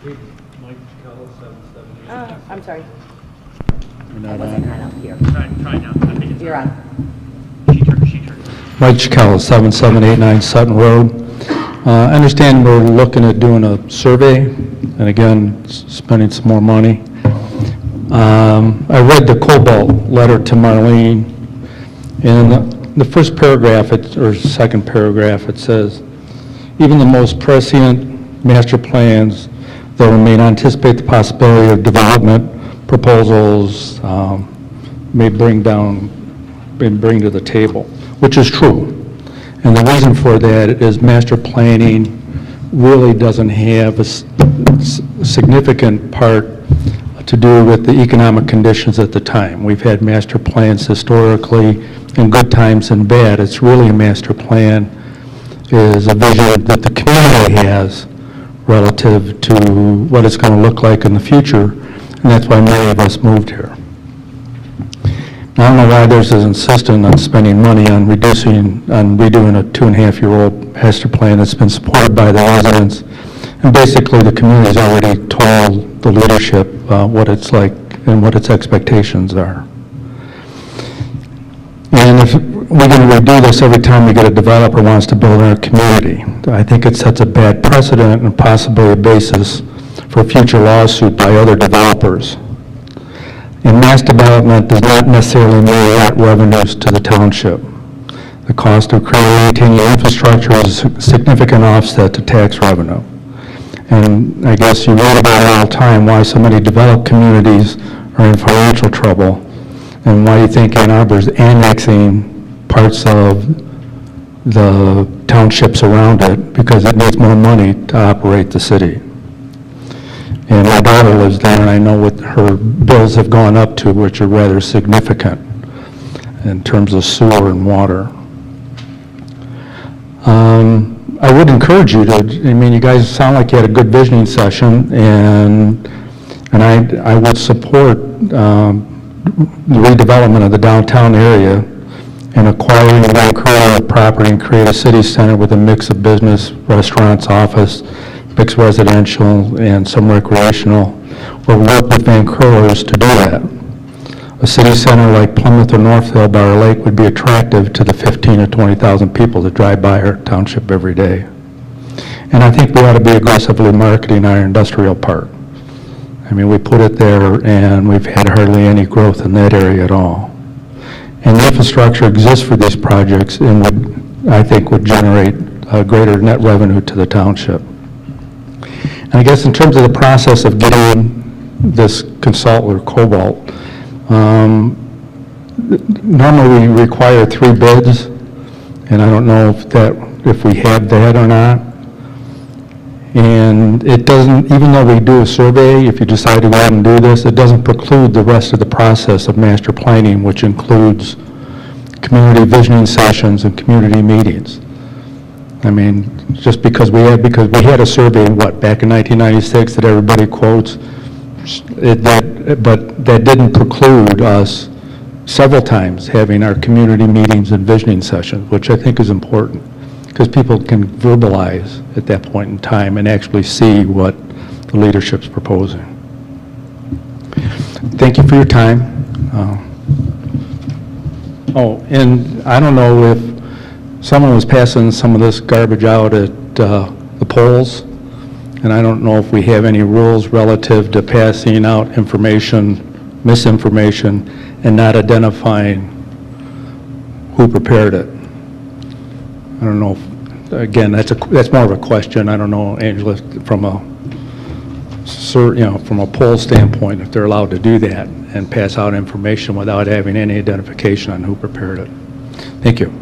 Mike Ciccella, 778. I'm sorry. You're not I wasn't on on. up here. Try now. I think it's You're on. She turned. Mike Ciccella, 7789 Sutton Road. I understand we're looking at doing a survey, and again, spending some more money. I read the Cobalt letter to Marlene, and the first paragraph, or second paragraph, it says, even the most prescient master plans, though may not anticipate the possibility of development proposals, may bring to the table, which is true. And the reason for that is master planning really doesn't have a significant part to do with the economic conditions at the time. We've had master plans historically in good times and bad. It's really a master plan is a vision that the community has relative to what it's going to look like in the future, and that's why many of us moved here. I don't know why there's this insistence on spending money on redoing a 2.5-year-old master plan that's been supported by the residents. And basically, the community's already told the leadership what it's like and what its expectations are. And if we're going to redo this every time we get a developer wants to build in our community, I think it sets a bad precedent and possibly a basis for a future lawsuit by other developers. And mass development does not necessarily mean net revenues to the township. The cost of creating and maintaining infrastructure is a significant offset to tax revenue. And I guess you read about it all the time, why so many developed communities are in financial trouble, and why you think Ann Arbor is annexing parts of the townships around it, because it needs more money to operate the city. And my daughter lives there, and I know what her bills have gone up to, which are rather significant in terms of sewer and water. I would encourage you to, you guys sound like you had a good visioning session, and I would support the redevelopment of the downtown area and acquiring Vancouver property and create a city center with a mix of business, restaurants, office, mixed residential, and some recreational, or work with Vancouver's to do that. A city center like Plymouth or Northfield by our lake would be attractive to the 15 or 20,000 people that drive by our township every day. And I think we ought to be aggressively marketing our industrial park. We put it there, and we've had hardly any growth in that area at all. And the infrastructure exists for these projects and I think would generate a greater net revenue to the township. And I guess in terms of the process of getting this consultant or Cobalt, normally we require 3 bids, and I don't know if we have that or not. And it doesn't, even though we do a survey, if you decide to go ahead and do this, it doesn't preclude the rest of the process of master planning, which includes community visioning sessions and community meetings. Just because we had a survey, back in 1996 that everybody quotes, but that didn't preclude us several times having our community meetings and visioning sessions, which I think is important, because people can verbalize at that point in time and actually see what the leadership's proposing. Thank you for your time. And I don't know if someone was passing some of this garbage out at the polls, and I don't know if we have any rules relative to passing out misinformation, and not identifying who prepared it. I don't know if, again, that's more of a question. I don't know, Angela, from a poll standpoint, if they're allowed to do that and pass out information without having any identification on who prepared it. Thank you.